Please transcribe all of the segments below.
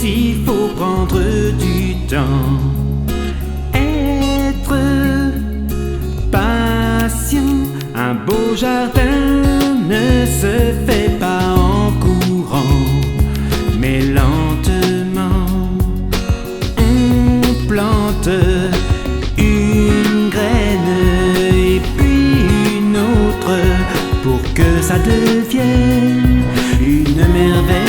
il faut prendre du temps. Être patient, un beau jardin ne se fait pas en courant, mais lentement on plante une graine et puis une autre pour que ça devienne une merveille.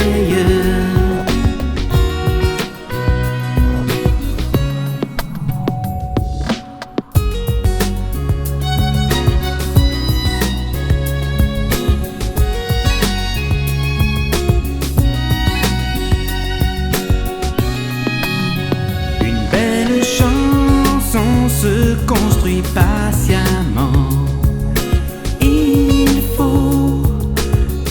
Une belle chanson se construit patiemment. Il faut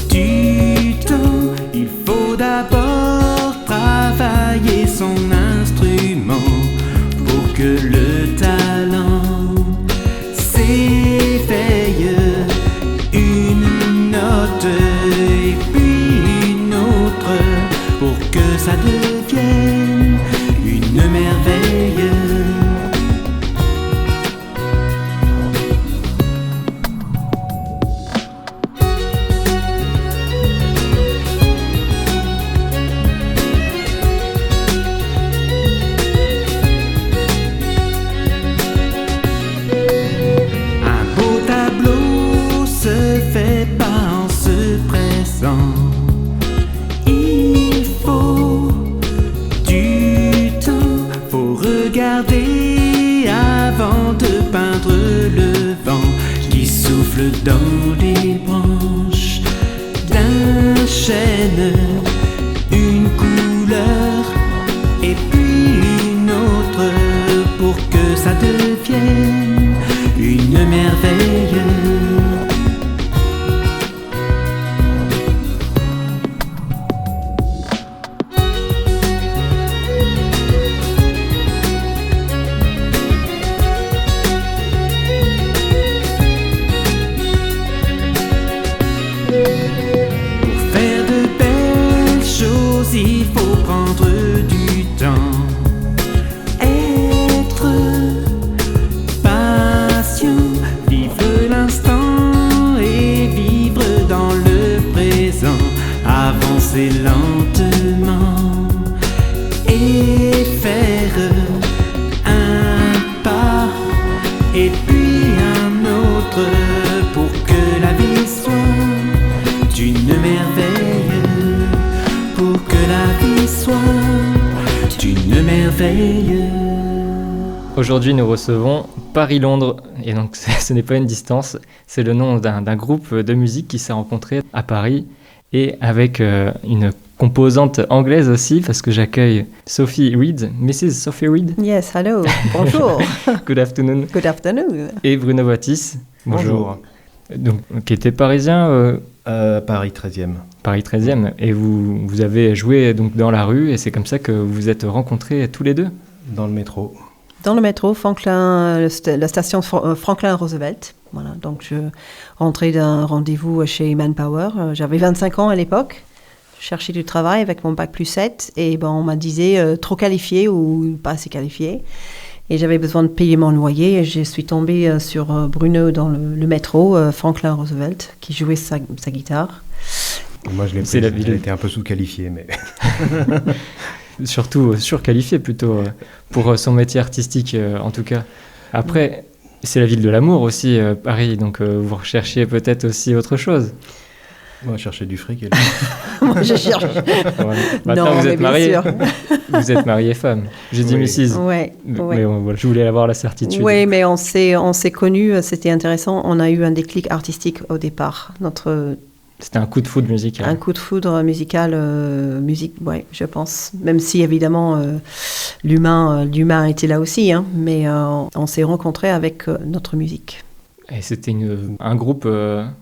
du temps, il faut d'abord travailler son instrument pour que le talent s'éveille. Une note et puis une autre pour que ça devienne une merveille. Un beau tableau se fait pas en se pressant. Il faut du temps, faut regarder avant de peindre le vent qui souffle dans les branches d'un chêne. Une couleur et puis une autre pour que ça devienne une merveille. Pour faire de belles choses, il faut prendre du temps. Être patient, vivre l'instant et vivre dans le présent. Avancer lentement et faire un pas et puis un autre pour que la vie soit une merveille. Pour que la vie soit une merveille. Aujourd'hui, nous recevons Paris-Londres. Et donc, ce n'est pas une distance, c'est le nom d'un groupe de musique qui s'est rencontré à Paris et avec une composante anglaise aussi, parce que j'accueille Sophie Reed, Mrs. Sophie Reed. Yes, hello, bonjour. Good afternoon. Good afternoon. Et Bruno Baptiste. Bonjour. Donc, qui était parisien Paris 13e. Paris 13e. Et vous avez joué donc dans la rue et c'est comme ça que vous vous êtes rencontrés tous les deux. Dans le métro. Dans le métro, la station Franklin Roosevelt. Voilà, donc je rentrais d'un rendez-vous chez Manpower. J'avais 25 ans à l'époque. Je cherchais du travail avec mon bac plus 7 et on m'a disait trop qualifié ou pas assez qualifié. Et j'avais besoin de payer mon loyer et je suis tombée sur Bruno dans le métro, Franklin Roosevelt, qui jouait sa guitare. Moi, je l'ai pris, elle était un peu sous-qualifiée, mais... Surtout surqualifié plutôt pour son métier artistique en tout cas. Après, c'est la ville de l'amour aussi, Paris, donc vous recherchiez peut-être aussi autre chose. Moi, je cherchais du fric. Moi, je cherche. Ouais. Maintenant, Non, vous mais êtes bien mariée. sûr. Vous êtes mariée femme. J'ai dit Oui. Mrs. Ouais, Mais ouais. voilà, je voulais avoir la certitude. Oui, mais on s'est connus, c'était intéressant. On a eu un déclic artistique au départ. C'était un coup de foudre musical. Un coup de foudre musical, musique, ouais, je pense. Même si évidemment l'humain était là aussi, hein, mais on s'est rencontrés avec notre musique. Et c'était un groupe,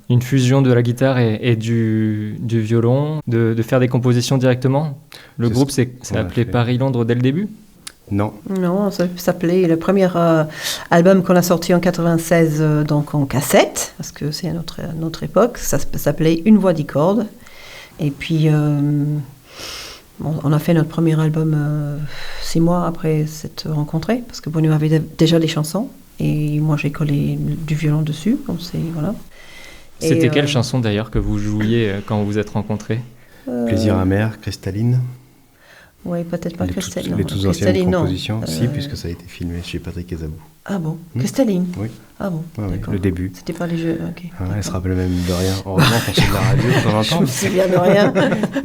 une fusion de la guitare et du violon, de faire des compositions directement. Le C'est groupe ce s'est qu'on a appelé fait. Paris-Londres dès le début. Non. Non, ça s'appelait le premier album qu'on a sorti en 96, donc en cassette, parce que c'est à notre époque. Ça s'appelait Une voix d'icorde. Et puis On a fait notre premier album 6 mois après s'être rencontrés, parce que Bruno avait déjà des chansons, et moi j'ai collé du violon dessus, voilà. C'était quelle chanson d'ailleurs que vous jouiez quand vous vous êtes rencontrés? Plaisir amer, Cristalline. Oui, peut-être pas Cristalline. Les toutes anciennes compositions, si, puisque ça a été filmé chez Patrick Ezabou. Ah bon, Cristalline. Oui. Ah bon, oui, le début. C'était pas les jeux, ok. Elle se rappelle même de rien. Heureusement qu'on fait de la radio de temps en temps. Je me souviens de rien.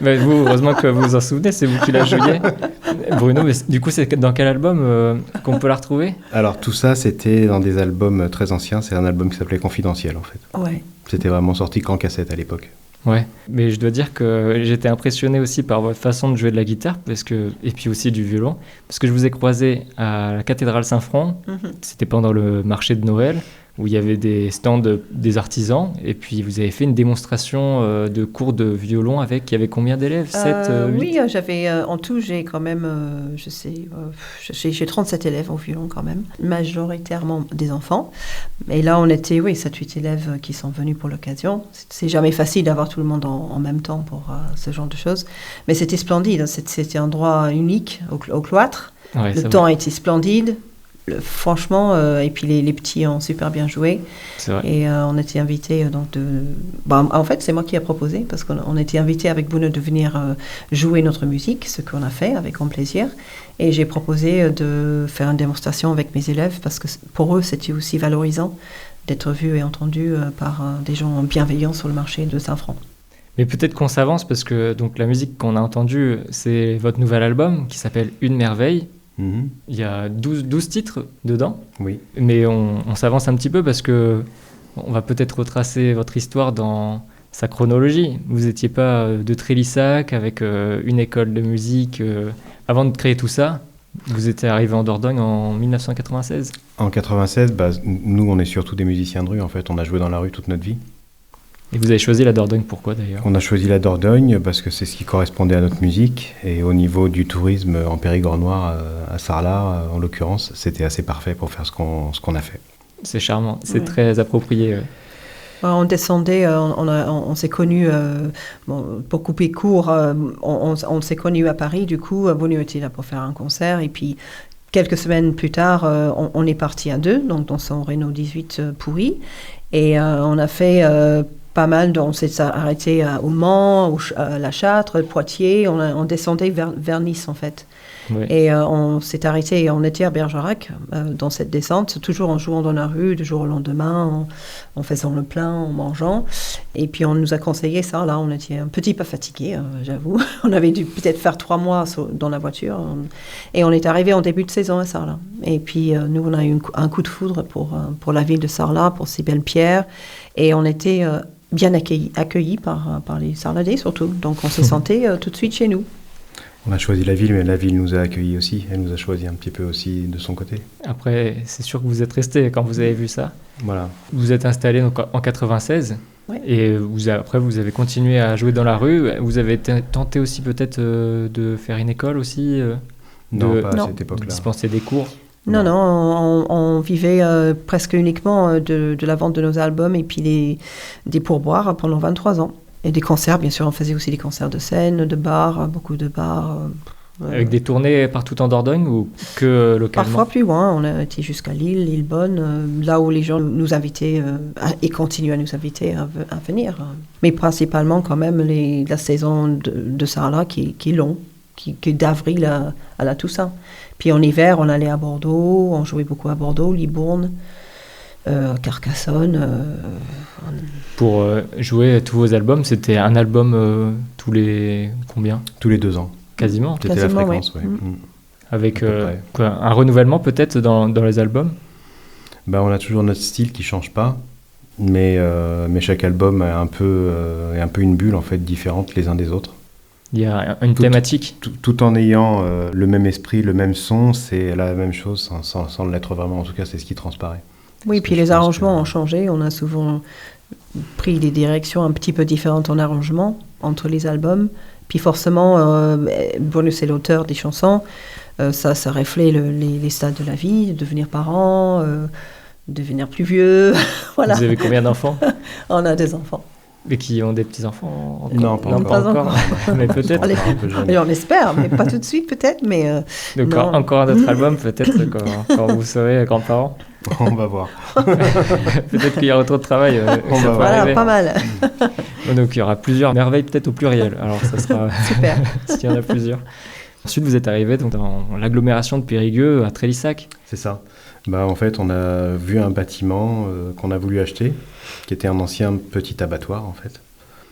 Mais vous, heureusement que vous vous en souvenez, c'est vous qui la jouiez. Bruno, mais du coup, c'est dans quel album qu'on peut la retrouver? Alors, tout ça, c'était dans des albums très anciens. C'est un album qui s'appelait Confidentiel, en fait. Ouais. C'était vraiment sorti qu'en cassette à l'époque. Ouais, mais je dois dire que j'étais impressionné aussi par votre façon de jouer de la guitare, et puis aussi du violon, parce que je vous ai croisé à la cathédrale Saint-Front, c'était pendant le marché de Noël, où il y avait des stands des artisans, et puis vous avez fait une démonstration de cours de violon il y avait combien d'élèves? 7, 8? Oui, j'avais, en tout, j'ai quand même, j'ai 37 élèves au violon quand même, majoritairement des enfants. Et là, on était, 7-8 élèves qui sont venus pour l'occasion. C'est jamais facile d'avoir tout le monde en même temps pour ce genre de choses. Mais c'était splendide, c'était un endroit unique au cloître. Ouais, le temps a été splendide. Franchement, et puis les petits ont super bien joué. C'est vrai. Et on était invités en fait, c'est moi qui ai proposé, parce qu'on était invités avec Bruno de venir jouer notre musique, ce qu'on a fait avec grand plaisir. Et j'ai proposé de faire une démonstration avec mes élèves, parce que pour eux, c'était aussi valorisant d'être vu et entendu par des gens bienveillants sur le marché de Saint-Front. Mais peut-être qu'on s'avance, parce que donc, la musique qu'on a entendue, c'est votre nouvel album qui s'appelle Une merveille. Il y a 12 titres dedans, oui. Mais on s'avance un petit peu parce que on va peut-être retracer votre histoire dans sa chronologie. Vous n'étiez pas de Trélissac avec une école de musique. Avant de créer tout ça, vous étiez arrivé en Dordogne en 1996. En 96, nous on est surtout des musiciens de rue en fait, on a joué dans la rue toute notre vie. Et vous avez choisi la Dordogne, pourquoi d'ailleurs? On a choisi la Dordogne parce que c'est ce qui correspondait à notre musique, et au niveau du tourisme en Périgord noir, à Sarlat en l'occurrence, c'était assez parfait pour faire ce qu'on a fait. C'est charmant, c'est très approprié. On descendait, on s'est connus, pour couper court, on s'est connus à Paris, du coup, Bruno était là pour faire un concert, et puis quelques semaines plus tard, on est parti à deux, donc dans son Renault 18 pourri, et on a fait... pas mal, on s'est arrêté au Mans, à La Châtre, Poitiers, on descendait vers Nice en fait. Oui. Et on s'est arrêté, on était à Bergerac dans cette descente, toujours en jouant dans la rue, du jour au lendemain, en faisant le plein, en mangeant. Et puis on nous a conseillé ça, là on était un petit peu fatigués, j'avoue. On avait dû peut-être faire 3 mois dans la voiture. Et on est arrivé en début de saison à Sarlat. Et puis nous on a eu un coup de foudre pour la ville de Sarlat, pour ces belles pierres. Et on était... bien accueillis par les Sarladais surtout. Donc on s'est senté tout de suite chez nous. On a choisi la ville, mais la ville nous a accueillis aussi. Elle nous a choisi un petit peu aussi de son côté. Après, c'est sûr que vous êtes resté quand vous avez vu ça. Voilà. Vous êtes installé donc en 96. Ouais. Et après, vous avez continué à jouer dans la rue. Vous avez tenté aussi peut-être de faire une école aussi Non, pas à cette époque-là. De dispenser des cours. Non, on vivait presque uniquement de la vente de nos albums et puis des pourboires pendant 23 ans. Et des concerts, bien sûr, on faisait aussi des concerts de scène, de bars, beaucoup de bars. Avec des tournées partout en Dordogne ou que localement? Parfois plus loin, on a été jusqu'à Lille, Lillebonne, là où les gens nous invitaient et continuent à nous inviter à venir. Mais principalement quand même la saison de Sarlat qui est long, qui est d'avril à la Toussaint. Puis en hiver, on allait à Bordeaux, on jouait beaucoup à Bordeaux, Libourne, Carcassonne. Pour jouer tous vos albums, c'était un album tous les combien? Tous les 2 ans. Quasiment. C'était la fréquence, oui. Avec un renouvellement peut-être dans les albums? On a toujours notre style qui ne change pas, mais chaque album est un peu une bulle en fait, différente les uns des autres. Il y a une thématique. Tout en ayant le même esprit, le même son, c'est la même chose, sans l'être vraiment. En tout cas, c'est ce qui transparaît. Oui, puis les arrangements ont changé. On a souvent pris des directions un petit peu différentes en arrangement entre les albums. Puis forcément, Bruno, c'est l'auteur des chansons. Ça reflète les stades de la vie, devenir parent, devenir plus vieux. Voilà. Vous avez combien d'enfants? On a 2 enfants. Et qui ont des petits-enfants encore? Non, pas encore. Mais peut-être. On Un peu jeune. Et on espère, mais pas tout de suite peut-être, mais Donc non. encore un autre album, peut-être, quand vous serez grands-parents. On va voir. Peut-être qu'il y aura trop de travail. On ça va peut voilà, arriver. pas mal. Donc il y aura plusieurs merveilles, peut-être au pluriel. Alors ça sera Super. s'il y en a plusieurs. Ensuite, vous êtes arrivé donc, dans l'agglomération de Périgueux, à Trélissac. C'est ça. En fait, on a vu un bâtiment qu'on a voulu acheter, qui était un ancien petit abattoir, en fait.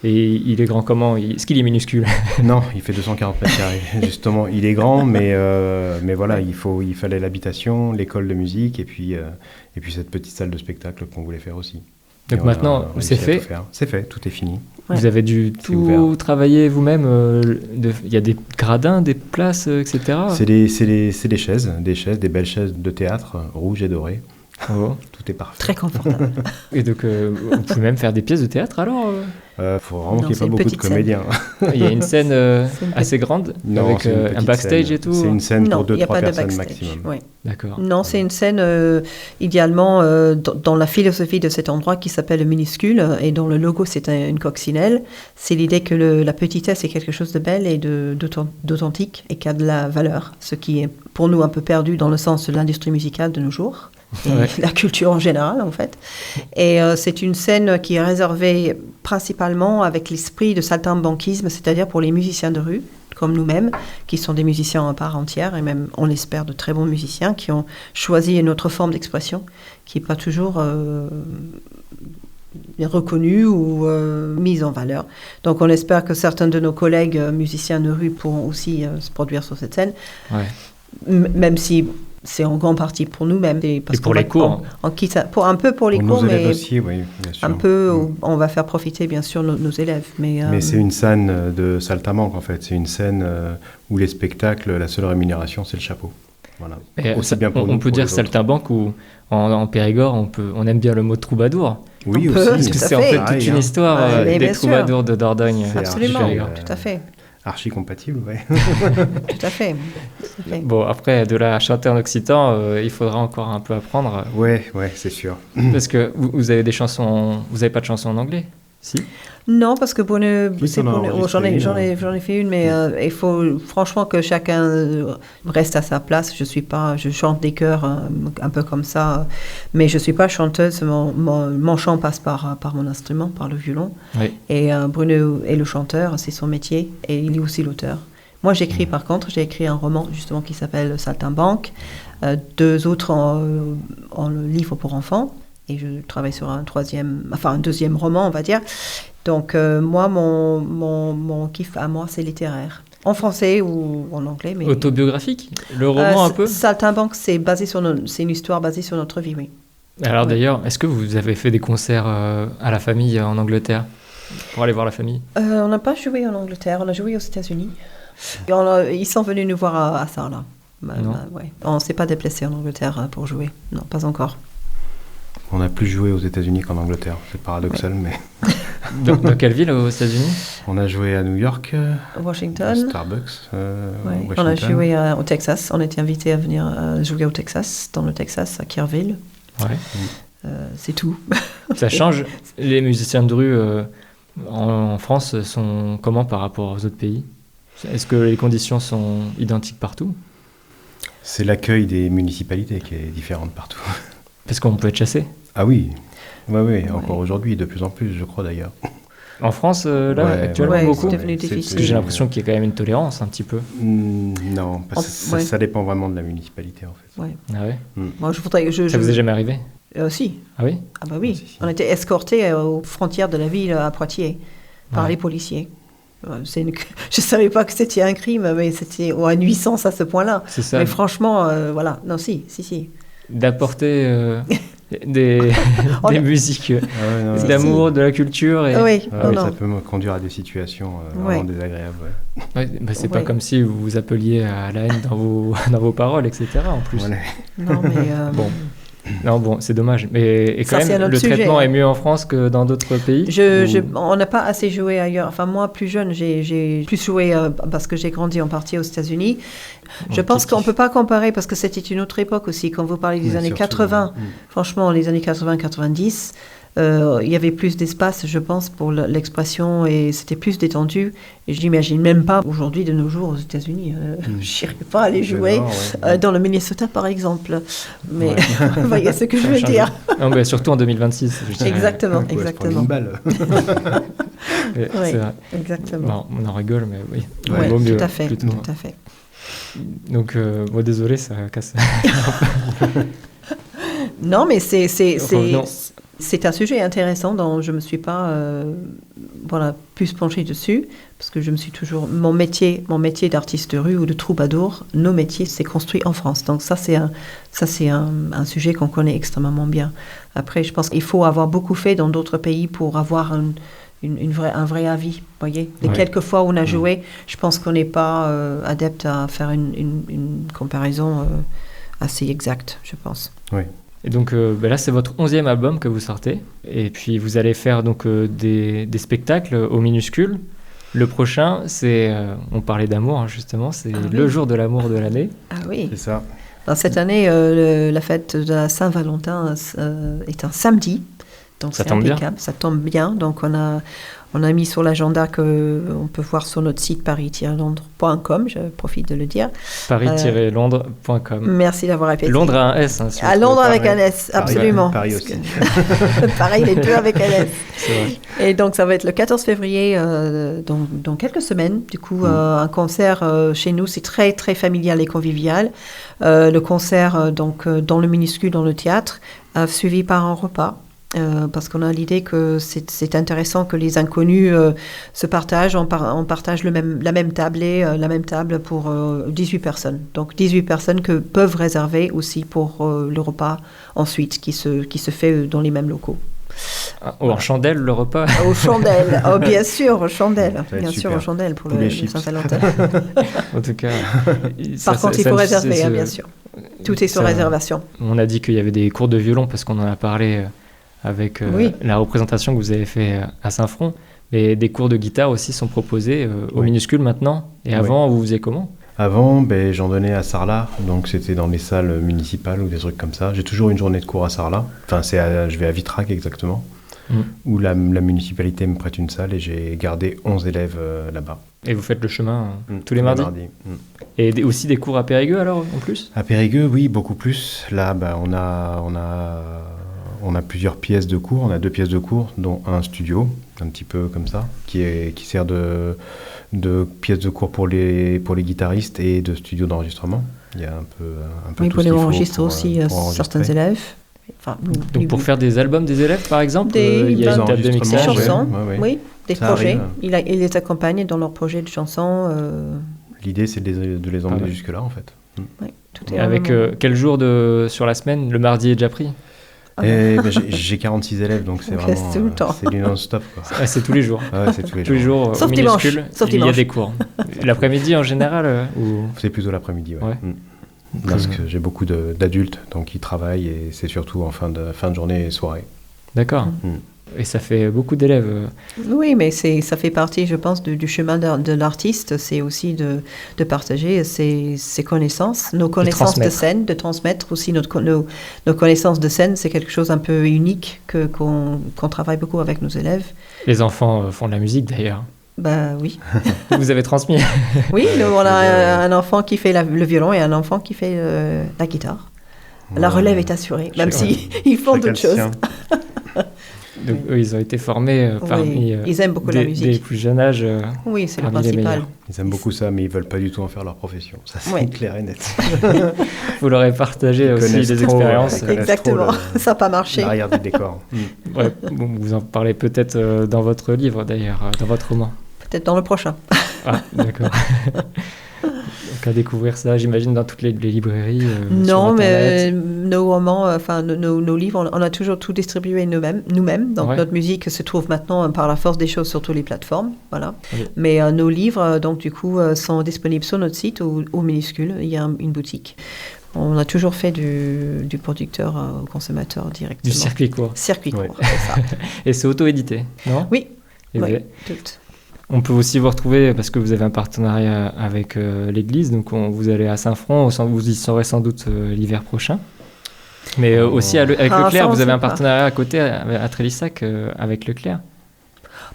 Et il est grand comment? Est-ce qu'il est minuscule? Non, il fait 240 mètres carrés. Justement, il est grand, mais voilà, il fallait l'habitation, l'école de musique, et puis cette petite salle de spectacle qu'on voulait faire aussi. Donc Et on a maintenant, réussi c'est à fait. tout faire. C'est fait, tout est fini. Ouais. Vous avez dû C'est tout ouvert. travailler vous-même. Il y a des gradins, des places, etc. C'est des chaises, des belles chaises de théâtre, rouges et dorées. Oh. Tout est parfait. Très confortable. Et donc, vous pouvez même faire des pièces de théâtre alors? Faut vraiment Non, qu'il n'y ait c'est pas une beaucoup de petite scène. comédiens. Il y a une scène C'est une assez grande Non, avec c'est une un petite backstage scène. et tout. C'est une scène Non, pour il n'y a 2-3 pas de personnes backstage. maximum. Ouais. D'accord. Non, c'est une scène idéalement dans la philosophie de cet endroit qui s'appelle le minuscule et dont le logo c'est une coccinelle. C'est l'idée que la petitesse est quelque chose de belle et d'authentique et qui a de la valeur, ce qui est pour nous un peu perdu dans le sens de l'industrie musicale de nos jours. Et Ouais. la culture en général en fait. Et c'est une scène qui est réservée principalement avec l'esprit de saltimbanquisme, c'est-à-dire pour les musiciens de rue, comme nous-mêmes, qui sont des musiciens à part entière, et même, on l'espère, de très bons musiciens, qui ont choisi une autre forme d'expression, qui n'est pas toujours reconnue ou mise en valeur. Donc on espère que certains de nos collègues musiciens de rue pourront aussi se produire sur cette scène, Ouais. même si c'est en grande partie pour nous-mêmes. Et pour les cours. Un peu pour les Pour cours, nos élèves mais aussi, oui, bien sûr. un peu, on va faire profiter bien sûr nos élèves. Mais c'est une scène de saltimbanque en fait. C'est une scène où les spectacles, la seule rémunération, c'est le chapeau. Voilà. Et Aussi bien pour nous on que peut pour dire les autres. saltimbanque ou en Périgord, on aime bien le mot troubadour. Oui, On peut, aussi. Parce que tout à c'est en fait. fait Pareil, toute une hein. histoire Ouais, mais des bien sûr. troubadours de Dordogne. C'est absolument, du Périgord. tout à fait, Archi compatible, ouais. tout à fait. Tout à fait. Bon, après, de la chanter en occitan, il faudra encore un peu apprendre. Ouais, c'est sûr. Parce que vous avez des chansons... Vous n'avez pas de chansons en anglais? Si? Non, parce que pour une, Oui, c'est t'en as pour une- enregistré j'en ai une, fait une, mais il faut franchement que chacun reste à sa place. Je chante des chœurs un peu comme ça, mais je suis pas chanteuse. Mon chant passe par mon instrument, par le violon. Oui. Et Bruno est le chanteur, c'est son métier, et il est aussi l'auteur. Moi, j'écris par contre, j'ai écrit un roman justement qui s'appelle Saltimbanque, 2 autres en livre pour enfants. Et je travaille sur un deuxième roman, on va dire. Donc, moi, mon kiff à moi, c'est littéraire. En français ou en anglais. Mais Autobiographique? Le roman un peu? Saltimbanque, c'est une histoire basée sur notre vie, oui. Alors Ouais. d'ailleurs, est-ce que vous avez fait des concerts à la famille en Angleterre? Pour aller voir la famille? On n'a pas joué en Angleterre, on a joué aux États-Unis. Ils sont venus nous voir à Sarlat. Non. Ouais. On ne s'est pas déplacé en Angleterre pour jouer. Non, pas encore. On a plus joué aux États-Unis qu'en Angleterre. C'est paradoxal, mais Dans quelle ville aux États-Unis? on a joué à New York, à Washington. Starbucks, Ouais. Washington. On a joué au Texas. On était invités à venir jouer au Texas, dans le Texas, à Kerrville. Ouais. C'est tout. Ça change. Les musiciens de rue en France sont comment par rapport aux autres pays? Est-ce que les conditions sont identiques partout? C'est l'accueil des municipalités qui est différent partout. Parce qu'on peut être chassé. Ah oui, ouais, Ouais. encore aujourd'hui, de plus en plus, je crois d'ailleurs. En France, là, Ouais, actuellement, ouais, beaucoup. c'est devenu C'est- difficile. Parce que j'ai l'impression qu'il y a quand même une tolérance un petit peu. Non, parce que Ouais. ça dépend vraiment de la municipalité en fait. Ouais. Ah ouais? Moi, je voudrais. Ça vous est jamais arrivé? Si. Ah oui? Ah bah oui. Si. On était escortés aux frontières de la ville à Poitiers par Ouais. les policiers. Je ne savais pas que c'était un crime, mais c'était une nuisance à ce point-là. C'est ça. Mais franchement, voilà. Non, si. D'apporter des On a- musiques Ah ouais, non, Si, d'amour, de la culture. Et... Oui, Ah oui, non. ça peut me conduire à des situations vraiment désagréables. Ouais. Ouais, bah, c'est pas Ouais. comme si vous vous appeliez à la haine dans vos paroles, etc. En plus. Voilà. Non, mais Bon. Non, bon, c'est dommage. Mais et Ça, quand c'est un même, autre le sujet, traitement hein. est mieux en France que dans d'autres pays. on n'a pas assez joué ailleurs. Enfin, moi, plus jeune, j'ai plus joué parce que j'ai grandi en partie aux États-Unis. Je Ok. pense qu'on ne peut pas comparer parce que c'était une autre époque aussi. Quand vous parlez des Ouais, années surtout, 80, franchement, les années 80-90, il y avait plus d'espace, je pense, pour l'expression et c'était plus détendu. Et je n'imagine même pas aujourd'hui, de nos jours, aux États-Unis. Je n'irais pas aller jouer dans le Minnesota, par exemple. Mais vous voyez ce que je veux dire. Non, mais surtout en 2026. Je dirais. Exactement, Ouais, exactement. une balle. Ouais, Oui, c'est vrai. exactement. Bon, on en rigole, mais oui. Ouais, Vaut mieux, tout à fait, plutôt. tout à fait. Donc, bon, désolé, ça casse. Non, mais Revenons. c'est un sujet intéressant dont je ne me suis pas plus penchée dessus, parce que je me suis toujours... Mon métier d'artiste de rue ou de troubadour, nos métiers, c'est construit en France. Donc ça, c'est un sujet qu'on connaît extrêmement bien. Après, je pense qu'il faut avoir beaucoup fait dans d'autres pays pour avoir un vrai avis, voyez. Les quelques fois où on a joué, je pense qu'on n'est pas adepte à faire une comparaison assez exacte, je pense. Oui. Et donc là, c'est votre 11e album que vous sortez. Et puis, vous allez faire donc, des spectacles au Minuscule. Le prochain, c'est... on parlait d'amour, hein, justement. C'est le jour de l'amour de l'année. Ah oui. C'est ça. Alors, cette année, la fête de la Saint-Valentin est un samedi. Donc Ça c'est tombe bien. impeccable, ça tombe bien. Donc on a mis sur l'agenda qu'on peut voir sur notre site paris-londres.com, je profite de le dire. Paris-londres.com. Merci d'avoir répété. Londres a un S. Hein, À Londres avec un S, absolument. Paris aussi. Pareil, les deux avec un S. C'est vrai. Et donc ça va être le 14 février, dans quelques semaines. Du coup, un concert chez nous, c'est très très familial et convivial. Le concert dans le Minuscule, dans le théâtre, suivi par un repas. Parce qu'on a l'idée que c'est intéressant que les inconnus se partagent. On partage la même table pour 18 personnes. Donc 18 personnes que peuvent réserver aussi pour le repas ensuite, qui se fait dans les mêmes locaux. En chandelle, le repas. Aux chandelles, bien sûr, aux chandelles. Ça va être Bien sûr, super. aux chandelles pour Poulet le chips. Saint-Valentin. En tout cas. Par contre, il faut réserver, bien sûr. Tout est sur réservation. On a dit qu'il y avait des cours de violon parce qu'on en a parlé avec la représentation que vous avez fait à Saint-Front. Mais des cours de guitare aussi sont proposés au Minuscule maintenant. Et avant, vous faisiez comment ? Avant, j'en donnais à Sarlat, donc c'était dans les salles municipales ou des trucs comme ça. J'ai toujours une journée de cours à Sarlat. Enfin, je vais à Vitrac exactement, où la municipalité me prête une salle et j'ai gardé 11 élèves là-bas. Et vous faites le chemin tous les mardis. Et aussi des cours à Périgueux alors en plus ? À Périgueux, oui, beaucoup plus. Là, on a plusieurs pièces de cours. On a 2 pièces de cours, dont un studio, un petit peu comme ça, qui sert de pièces de cours pour les guitaristes et de studio d'enregistrement. Il y a un peu oui, tout pour ce les qu'il faut enregistrer aussi certains élèves. Enfin, donc pour faire des albums des élèves par exemple, il y a une table de des mixage. chansons, oui, des ça projets. Arrive. Il les accompagne dans leurs projets de chansons. L'idée, c'est de les emmener jusque-là, en fait. Oui, tout est avec quel jour sur la semaine ? Le mardi est déjà pris ? J'ai 46 élèves, donc c'est vraiment tout le temps. C'est du non-stop. Quoi. C'est tous les jours. Ouais, c'est tous les jours. Sauf au dimanche. Minuscule, Sauf il y a dimanche. des cours. L'après-midi en général C'est plutôt l'après-midi, ouais. Ouais. Parce que j'ai beaucoup d'adultes, donc ils travaillent et c'est surtout en fin de journée et soirée. D'accord. Et ça fait beaucoup d'élèves. Oui, mais ça fait partie, je pense, du chemin de l'artiste. C'est aussi de partager ses connaissances, nos connaissances de scène, de transmettre aussi nos connaissances de scène. C'est quelque chose un peu unique qu'on travaille beaucoup avec nos élèves. Les enfants font de la musique d'ailleurs. Oui. Vous avez transmis. Oui, on a un enfant qui fait le violon et un enfant qui fait la guitare. La relève est assurée, même si ils font d'autres choses. Donc eux, ils ont été formés parmi ils aiment beaucoup la musique. des plus jeunes âges. Oui, c'est le principal. Ils aiment beaucoup ça, mais ils veulent pas du tout en faire leur profession. Ça, c'est clair et net. Vous leur avez partagé aussi des expériences. Exactement, ça n'a pas marché. L'arrière du décor. Ouais, vous en parlez peut-être dans votre livre d'ailleurs, dans votre roman. Peut-être dans le prochain. Ah, d'accord. Donc à découvrir ça, j'imagine, dans toutes les librairies. Non, mais nos romans, nos livres, on a toujours tout distribué nous-mêmes. Donc notre musique se trouve maintenant par la force des choses sur toutes les plateformes. Voilà. Oui. Mais nos livres, donc du coup, sont disponibles sur notre site ou au Minuscule. Il y a une boutique. On a toujours fait du producteur au consommateur directement. Du circuit court. Circuit court, c'est ça. Et c'est auto-édité, non ? Oui. Oui, tout. On peut aussi vous retrouver, parce que vous avez un partenariat avec l'église, donc vous allez à Saint-Front, vous y serez sans doute l'hiver prochain. Mais aussi avec Ah, Leclerc, ça, on vous avez sait un pas. partenariat à côté à Trélissac avec Leclerc.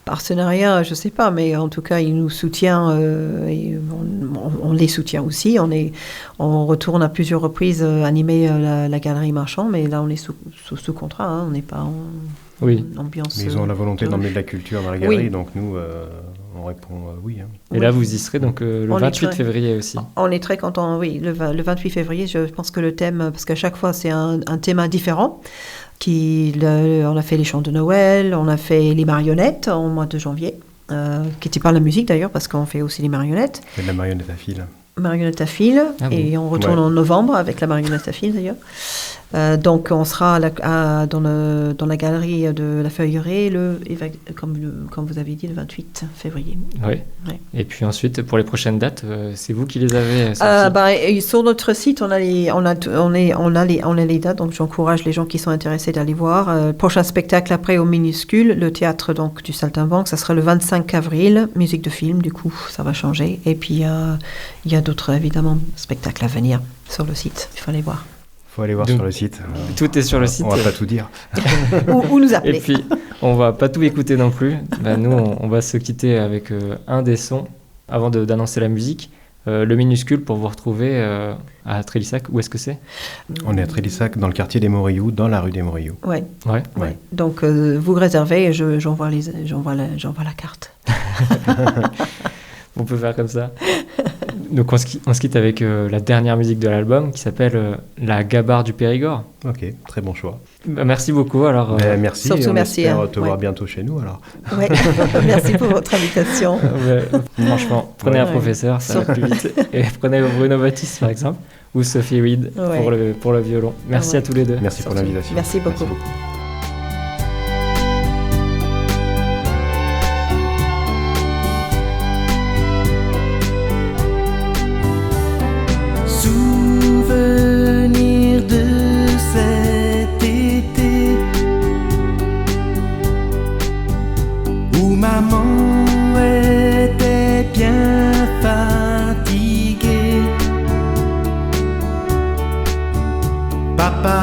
Partenariat, je sais pas, mais en tout cas, il nous soutient et on les soutient aussi. On retourne à plusieurs reprises animer la galerie Marchand, mais là, on est sous contrat. Hein, on n'est pas en ambiance. Mais ils ont la volonté d'emmener de la culture dans la galerie, donc nous, on répond oui. Hein. Et Oui. là, vous y serez donc le On est 28 très- février aussi. On est très contents, oui. Le 28 février, je pense que le thème, parce qu'à chaque fois, c'est un thème différent. On a fait les chants de Noël, on a fait les marionnettes au mois de janvier, qui n'était pas la musique d'ailleurs, parce qu'on fait aussi les marionnettes. C'est de la marionnette à fil. Marionnette à fil, Ah et on retourne Ouais. en novembre avec la marionnette à fil d'ailleurs. Donc on sera dans la galerie de la Feuilleraie, comme vous avez dit, le 28 février. Oui. Ouais. Et puis ensuite, pour les prochaines dates, c'est vous qui les avez sorties. Et sur notre site, on a les dates, donc j'encourage les gens qui sont intéressés d'aller voir. Prochain spectacle après au Minuscule, le théâtre donc du Saltimbanque, ça sera le 25 avril, musique de film, du coup ça va changer. Et puis il y a d'autres évidemment spectacles à venir sur le site, il faut aller voir. Faut aller voir Donc, sur le site. Tout est sur le site. On va pas tout dire. ou nous appeler. Et puis, on va pas tout écouter non plus. Nous, on va se quitter avec un des sons avant d'annoncer la musique. Le Minuscule pour vous retrouver à Trélissac. Où est-ce que c'est ? On est à Trélissac, dans le quartier des Morillou, dans la rue des Morillou. Ouais. Ouais. Ouais. Donc vous réservez et j'envoie la carte. On peut faire comme ça. Donc on se quitte avec la dernière musique de l'album qui s'appelle La Gabarre du Périgord. Ok, très bon choix. Merci beaucoup. Alors, Merci, surtout et on merci, espère hein. te voir Ouais. bientôt chez nous alors. Ouais. Merci pour votre invitation. franchement, prenez un Ouais. professeur, ça va plus vite. Et prenez Bruno Baptiste par exemple, ou Sophie Reed Ouais. pour le violon. Merci Ouais. à tous les deux. Merci pour Surtout. l'invitation. Merci beaucoup. Souvenir de cet été où maman était bien fatiguée. Papa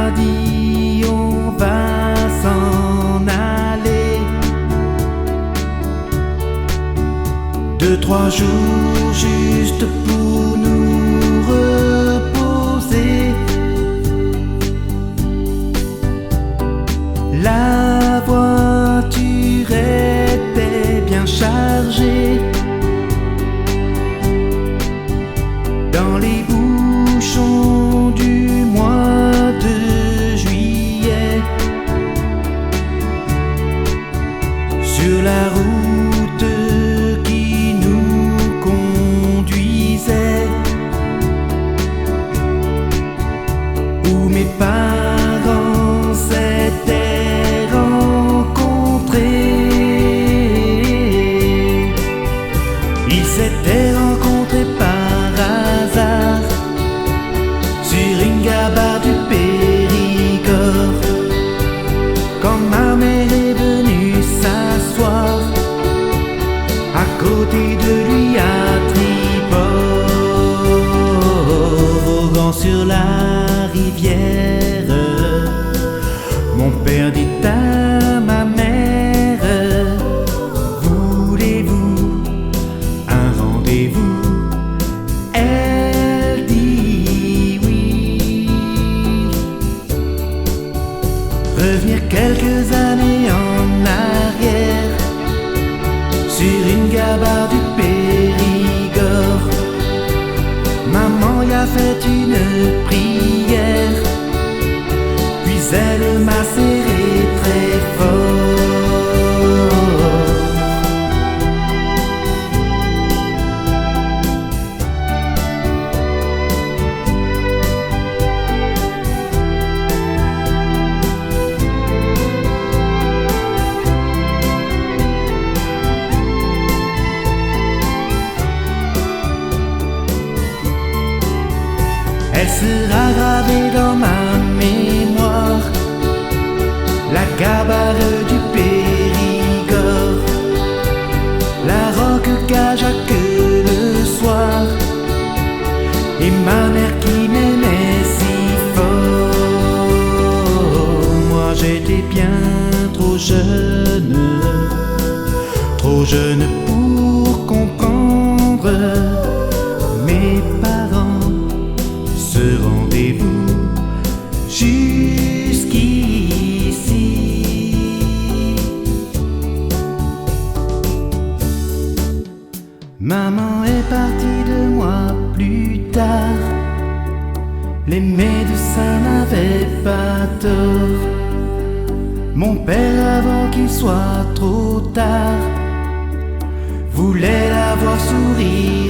a dit on va s'en aller. 2-3 jours juste pour nous reposer. La voiture était bien chargée. Dans les bouchons du mois de juillet, sur la route qui nous conduisait, où mes parents s'étaient rencontrés. Ils s'étaient rencontrés par hasard sur une gabarre du Périgord, quand ma mère est venue s'asseoir à côté de lui à tribord, voguant sur la rivière. Mon père dit à ma mère, voulez-vous un rendez-vous? Elle dit oui. Revenir quelques années en arrière, sur une gabarre du Périgord, maman y a fait une prière, puis elle m'a serré très fort. Elle sera gravée dans ma mémoire, la gabarre du Périgord, la roque Gajac le soir, et ma mère qui m'aimait si fort. maman est partie de moi plus tard. Les médecins n'avaient pas tort. Mon père, avant qu'il soit trop tard, voulait la voir sourire